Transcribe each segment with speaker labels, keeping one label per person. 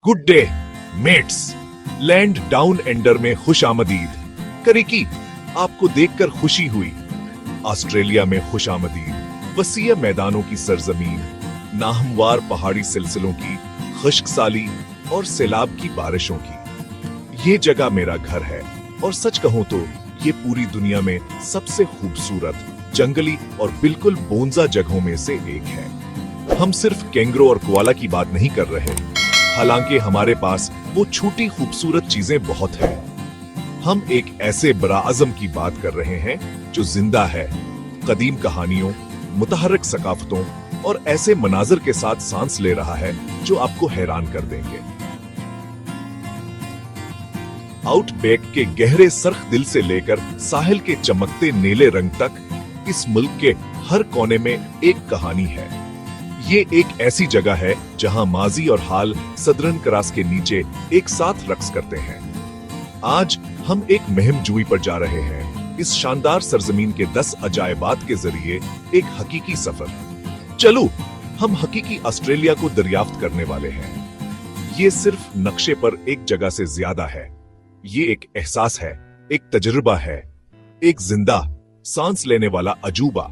Speaker 1: Good day mates. Land down under में खुश आमदीद। करिकी, आपको देखकर खुशी हुई। ऑस्ट्रेलिया में खुश आमदीद। वसीय मैदानों की सरजमीन, नाहमवार पहाड़ी सिलसिलों की खुश्कसाली और सैलाब की बारिशों की। ये जगह मेरा घर है और सच कहूं तो ये पूरी दुनिया में सबसे खूबसूरत जंगली और बिल्कुल बोंजा जगहों में से एक है। हम सिर्फ कैंगरो और कोआला की बात नहीं कर रहे, हालांकि हमारे पास वो छोटी खूबसूरत चीजें बहुत हैं। हम एक ऐसे बड़ा आज़म की बात कर रहे हैं जो जिंदा है, कदीम कहानियों, मुतहर्रिक सकाफतों और ऐसे मनाजर के साथ सांस ले रहा है जो आपको हैरान कर देंगे। आउटबैक के गहरे सरख दिल से लेकर साहिल के चमकते नीले रंग तक, इस मुल्क के हर कोने में एक कहानी है। ये एक ऐसी जगह है जहां माजी और हाल सदरन क्रास के नीचे एक साथ रक्स करते हैं। आज हम एक मुहिम जुई पर जा रहे हैं, इस शानदार सरजमीन के 10 अजायबात के जरिए एक हकीकी सफर। चलो, हम हकीकी ऑस्ट्रेलिया को दरियाफ्त करने वाले हैं। ये सिर्फ नक्शे पर एक जगह से ज्यादा है। ये एक एहसास है, एक तजुर्बा है, एक जिंदा सांस लेने वाला अजूबा।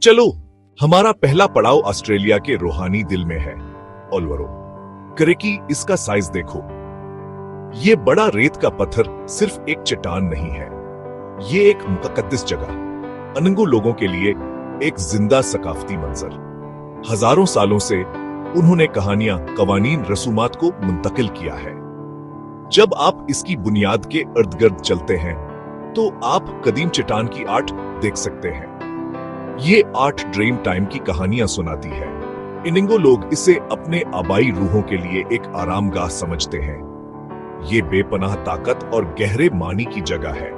Speaker 1: चलो, हमारा पहला पड़ाव ऑस्ट्रेलिया के रूहानी दिल में है, ओल्वरो। करिकी, इसका साइज देखो। ये बड़ा रेत का पत्थर सिर्फ एक चट्टान नहीं है, ये एक मुकद्दस जगह, अनंगो लोगों के लिए एक जिंदा सकाफती मंजर। हजारों सालों से उन्होंने कहानियां, कवानीन, रसूमात को मुंतकिल किया है। जब आप इसकी बुनियाद के इर्द गिर्द चलते हैं तो आप कदीम चट्टान की आर्ट देख सकते हैं। ये आर्ट ड्रीम टाइम की कहानियां सुनाती है। इनिंगो लोग इसे अपने आबाई रूहों के लिए एक आरामगाह समझते हैं। ये बेपनाह ताकत और गहरे मानी की जगह है।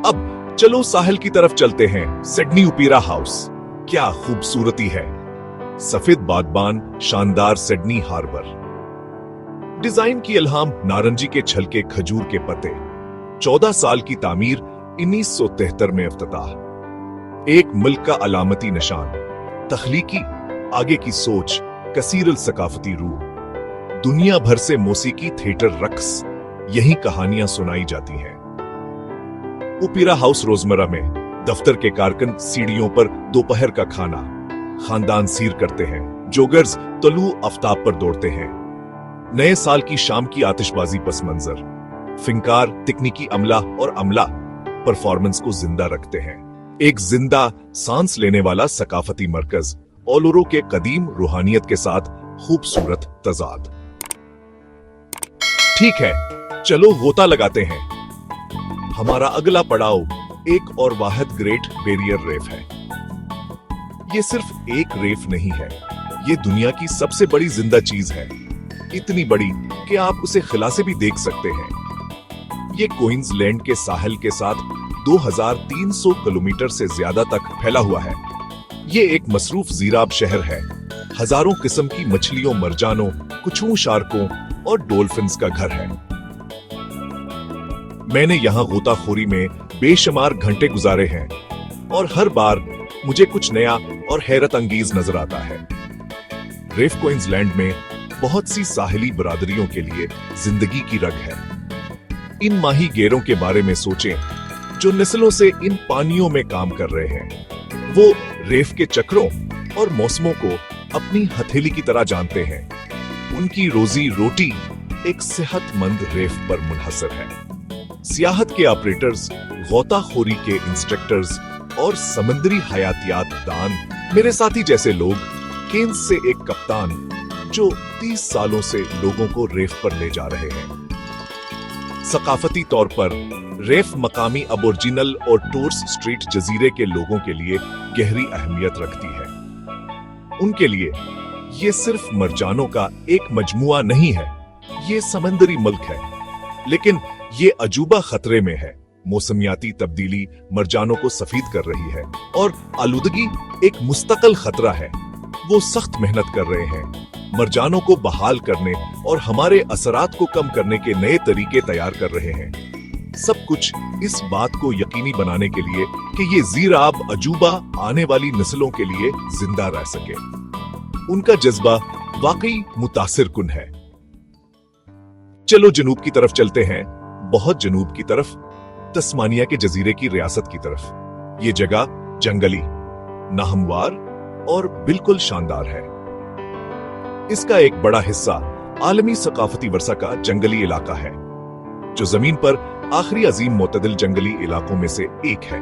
Speaker 1: अब चलो साहिल की तरफ चलते हैं। सिडनी ओपेरा हाउस, क्या खूबसूरती है। सफेद बागबान, शानदार सिडनी हार्बर। डिजाइन की इल्हाम नारंगी के छलके खजूर के पत्ते। 14 साल की तामीर, 1973 में इफ्तिताह। एक मुल्क का अलामती निशान, तख्लीकी, आगे की सोच, कसीरल सकाफती रूह। दुनिया भर से मौसीकी, थिएटर, रक्स, यही कहानियां सुनाई जाती हैं। ओपेरा हाउस रोजमर्रा में दफ्तर के कारकुन सीढ़ियों पर दोपहर का खाना, खानदान सीर करते हैं। जोगर्स तलू आफ्ताब पर दौड़ते हैं। नए साल की शाम की आतिशबाजी पस मंजर। फिंकार, तकनीकी अमला और अमला परफॉर्मेंस को जिंदा रखते हैं। एक जिंदा सांस लेने वाला सकाफती मरकज, ओलोरो के कदीम रूहानियत के साथ खूबसूरत तजाद। ठीक है, चलो गोता लगाते हैं। हमारा अगला पड़ाव एक और वाहिद ग्रेट बैरियर रीफ है। ये सिर्फ एक रीफ नहीं है, ये दुनिया की सबसे बड़ी जिंदा चीज है। इतनी बड़ी कि आप उसे खिला से भी देख सकते हैं। ये क्वींसलैंड के साहिल के साथ 2300 किलोमीटर से ज्यादा तक फैला हुआ है। ये एक मसरूफ जीराब शहर है। हजारों किस्म की मछलियों, मरजानों, कुछू शार्कों और डॉल्फिन्स का घर है। मैंने यहाँ गोताखोरी में बेशुमार घंटे गुजारे हैं और हर बार मुझे कुछ नया और हैरत अंगेज नजर आता है। रीफ क्वींसलैंड में बहुत सी साहिली बरादरियों के लिए जिंदगी की रग है। इन माही गेरों के बारे में सोचें जो नस्लों से इन पानियों में काम कर रहे हैं। वो रेफ के चक्रों और मौसमों को अपनी हथेली की तरह जानते हैं। उनकी रोजी रोटी एक सेहतमंद रेफ पर मुनहसर है। सियाहत के ऑपरेटर्स, गोताखोरी के इंस्ट्रक्टर्स और समंदरी हयातियात दान, मेरे साथी जैसे लोग, केन्स से एक कप्तान जो 30 सालों से लोगों को रेफ पर ले जा रहे हैं। सकाफती तौर पर रेफ मकामी अबोरिजिनल और टोर्स स्ट्रीट जजीरे के लोगों के लिए गहरी अहमियत रखती है। उनके लिए ये सिर्फ मरजानों का एक मजमुआ नहीं है, ये समंदरी मुल्क है। लेकिन ये अजूबा खतरे में है। मौसमियाती तब्दीली मरजानों को सफीद कर रही है और आलूदगी एक मुस्तकिल खतरा है। वो सख्त मेहनत कर रहे हैं मरजानों को बहाल करने और हमारे असरात को कम करने के नए तरीके तैयार कर रहे हैं। सब कुछ इस बात को यकीनी बनाने के लिए कि ये जीराब अजूबा आने वाली नस्लों के लिए जिंदा रह सके। उनका जज्बा वाकई मुतासिर कुन है। चलो जनूब की तरफ चलते हैं, बहुत जनूब की तरफ, तस्मानिया के जजीरे की रियासत की तरफ। ये जगह जंगली, नाहमवार और बिल्कुल शानदार है। इसका एक बड़ा हिस्सा आलमी सकाफती वर्सा का जंगली इलाका है, जो जमीन पर आखिरी अजीम मोतदिल जंगली इलाकों में से एक है।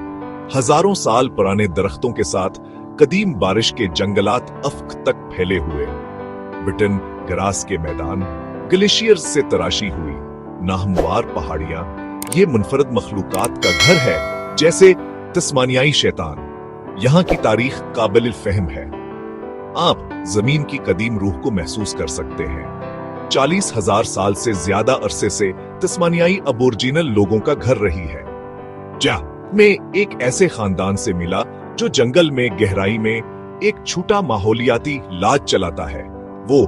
Speaker 1: हजारों साल पुराने दरख्तों के साथ कदीम बारिश के जंगलात अफ्क तक फैले हुए, बिटन ग्रास के मैदान, ग्लेशियर्स से तराशी हुई नाहमवार पहाड़ियां, ये मुनफरद मखलूकात का घर है, जैसे तस्मानियाई शैतान। यहाँ की तारीख काबिल फहम है। आप जमीन की कदीम रूह को महसूस कर सकते हैं। 40,000 साल से ज्यादा अरसे से तस्मानियाई अबोरिजिनल लोगों का घर रही है। मैं एक ऐसे खानदान से मिला जो जंगल में गहराई में एक छोटा माहौलियाती लाज चलाता है। वो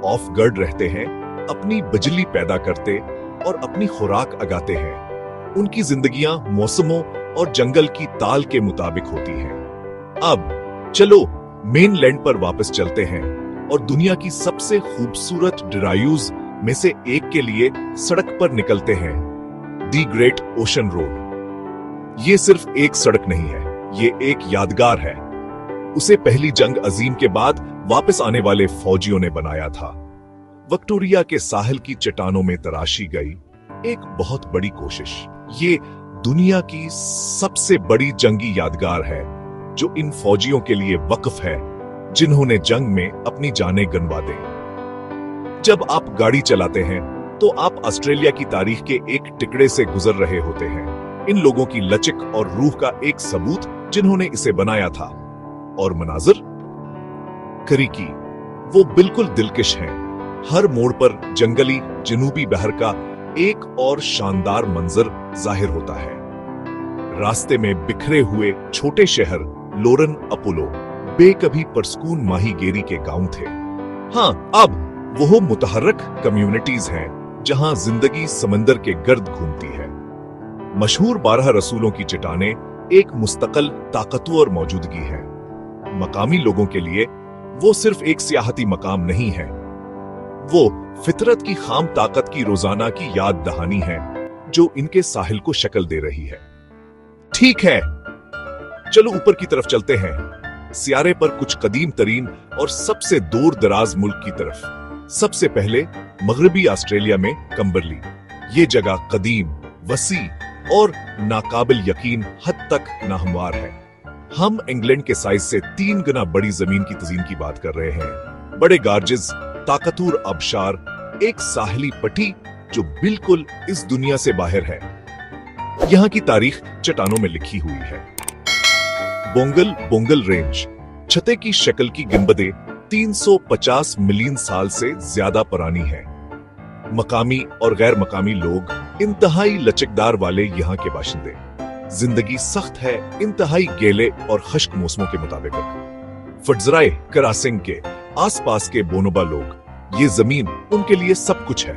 Speaker 1: ऑफ गार्ड रहते हैं, अपनी बिजली पैदा करते और अपनी खुराक अगाते हैं। उनकी जिंदगियां मौसमों और जंगल की ताल के मुताबिक होती हैं। अब चलो मेनलैंड पर वापस चलते हैं और दुनिया की सबसे खूबसूरत ड्रायूज में से एक के लिए सड़क पर निकलते हैं, दी ग्रेट ओशन रोड। ये सिर्फ एक सड़क नहीं है, ये एक यादगार है। उसे पहली जंग अजीम के बाद वापस आने वाले फौजियों ने बनाया था। विक्टोरिया के साहिल की चट्टानों में तराशी गई एक बहुत बड़ी कोशिश। ये दुनिया की सबसे बड़ी जंगी यादगार है, जो इन फौजियों के लिए वक्फ है जिन्होंने जंग में अपनी जानें गंवा दी। जब आप गाड़ी चलाते हैं तो आप ऑस्ट्रेलिया की तारीख के एक टुकड़े से गुजर रहे होते हैं। इन लोगों की लचक और रूह का एक सबूत जिन्होंने इसे बनाया था। और मनाजिर करीकी, वो बिल्कुल दिलकश हैं। हर मोड़ पर जंगली जनूबी बहर का एक और शानदार मंजर जाहिर होता है। रास्ते में बिखरे हुए छोटे शहर लोरन अपोलो बेकभी परस्कून माहीगीरी के गांव थे। हाँ, अब वो मुतहर्रक कम्युनिटीज हैं जहां जिंदगी समंदर के गर्द घूमती है। मशहूर 12 रसूलों की चट्टानें एक मुस्तकिल ताकतवर मौजूदगी है। मकामी लोगों के लिए वो सिर्फ एक सियाहती मकाम नहीं है, वो फितरत की खाम ताकत की रोजाना की याद दहानी है जो इनके साहिल को शक्ल दे रही है। ठीक है, चलो ऊपर की तरफ चलते हैं, सियारे पर कुछ कदीम तरीन और सबसे दूर दराज मुल्क की तरफ। सबसे पहले मगरबी ऑस्ट्रेलिया में कम्बरली। ये जगह कदीम, वसी और नाकाबिल यकीन हद तक नाहमवार है। हम इंग्लैंड के साइज से 3 गुना बड़ी जमीन की तजीन की बात कर रहे हैं। बड़े गार्जेस, ताकतवर आबशार, एक साहली पट्टी जो बिल्कुल इस दुनिया से बाहर है। यहाँ की तारीख चट्टानों में लिखी हुई है। बोंगल रेंज, छते की शक्ल की गुंबदें 350 मिलियन साल से ज्यादा पुरानी है। मकामी और गैर मकामी लोग इंतहाई लचकदार वाले यहाँ के बाशिंदे। जिंदगी सख्त है, इंतहाई गीले और खुश्क मौसमों के मुताबिक। फुटजराए करासिंग के आसपास के बोनोबा लोग, ये जमीन उनके लिए सब कुछ है।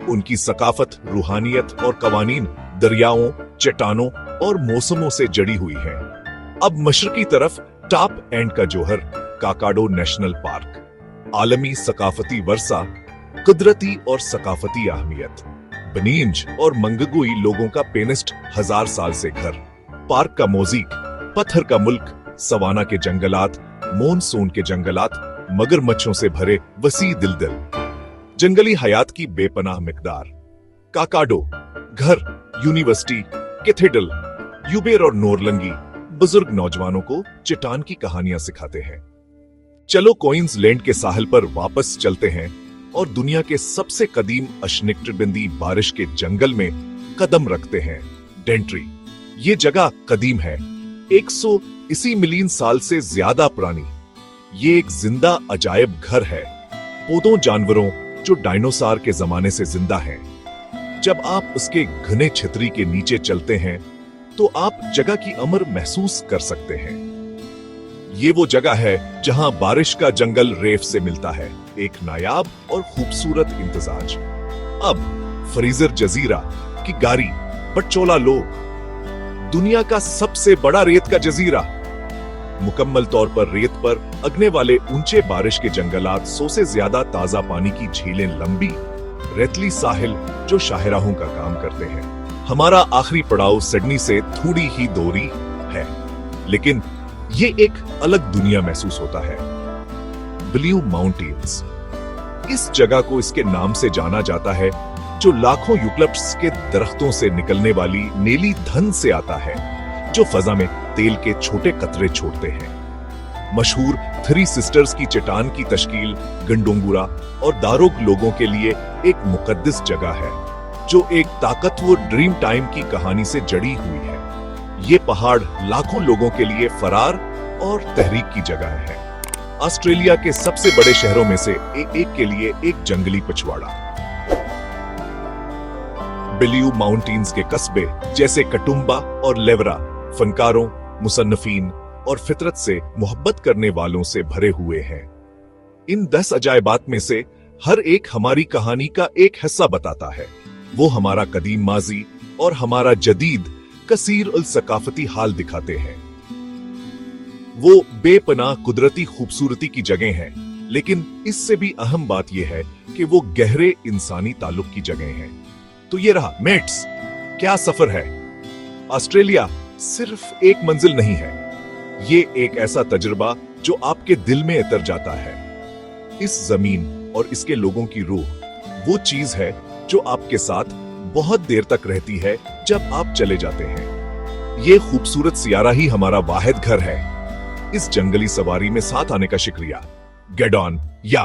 Speaker 1: उनकी सकाफत, रूहानियत और कवानीन दरियाओं, चट्टानों और मौसमों से जड़ी हुई है। अब मशरकी तरफ टॉप एंड का जोहर काकाडो नेशनल पार्क, आलमी सकाफती वर्सा, कुदरती और सकाफती अहमियत। बनींज और मंगगुई लोगों का पेनिस्ट 1000 साल से घर। पार्क का मोज़ीक, पत्थर का मुल्क, सवाना के जंगलात, मोनसून के जंगलात, मगरमच्छों से भरे वसी दिलदल, जंगली हयात की बेपनाह मिकदार। काकाडो घर, यूनिवर्सिटी, कैथेड्रल, यूबेर और नोरलंगी बुजुर्ग नौजवानों को चट्टान की कहानियां सिखाते हैं। चलो क्वींसलैंड के साहिल पर वापस चलते हैं और दुनिया के सबसे कदीम अशनिकटिबंदी बारिश के जंगल में कदम रखते हैं। डेंट्री, ये जगह कदीम है, 180 मिलियन साल से ज्यादा पुरानी। ये एक जिंदा अजायब घर है, पौधों जानवरों जो डायनासोर के जमाने से जिंदा हैं। जब आप उसके घने छतरी के नीचे चलते हैं तो आप जगह की अमर महसूस कर सकते हैं। ये वो जगह है जहां बारिश का जंगल रेफ से मिलता है, एक नायाब और खूबसूरत इम्तिजाज। अब फ्रीजर जजीरा की गारी बटचोला लोग, दुनिया का सबसे बड़ा रेत का जजीरा, मुकम्मल तौर पर रेत पर अगने वाले ऊंचे बारिश के जंगलात, 100 से ज्यादा ताजा पानी की झीलें, लंबी रेतली साहिल जो शाहराहों का काम करते हैं। हमारा आखिरी पड़ाव सिडनी से थोड़ी ही दूरी है, लेकिन ये एक अलग दुनिया महसूस होता है। ब्लू माउंटेन्स, इस जगह को इसके नाम से जाना जाता है जो लाखों यूकलिप्टस के दरख्तों से निकलने वाली नीली धन से आता है, जो फजा में तेल के छोटे कतरे छोड़ते हैं। मशहूर थ्री सिस्टर्स की चट्टान की तश्कील गंडोंगुरा और दारोग लोगों के लिए एक मुकद्दस जगह है, जो एक ताकतवर ड्रीम टाइम की कहानी से जड़ी हुई है। ये पहाड़ लाखों लोगों के लिए फरार और तहरीक की जगह है। ऑस्ट्रेलिया के सबसे बड़े शहरों में से एक के लिए एक जंगली पिछवाड़ा। ब्लू माउंटेन्स के कस्बे जैसे कटुम्बा और लेवरा फनकारों, मुसन्नफीन और फितरत से मोहब्बत करने वालों से भरे हुए हैं। इन 10 अजायबात में से हर एक हमारी कहानी का एक हिस्सा बताता है। वो हमारा कदीम माजी और हमारा जदीद कसीर उल सकाफती हाल दिखाते हैं। वो बेपनाह कुदरती खूबसूरती की जगह हैं, लेकिन इससे भी अहम बात यह है कि वो गहरे इंसानी ताल्लुक की जगह हैं। तो ये रहा मेट्स, क्या सफर है। ऑस्ट्रेलिया सिर्फ एक मंजिल नहीं है, ये एक ऐसा तजुर्बा जो आपके दिल में उतर जाता है। इस जमीन और इसके लोगों की रूह वो चीज है जो आपके साथ बहुत देर तक रहती है जब आप चले जाते हैं। ये खूबसूरत सियारा ही हमारा वाहिद घर है। इस जंगली सवारी में साथ आने का शुक्रिया। गेट ऑन या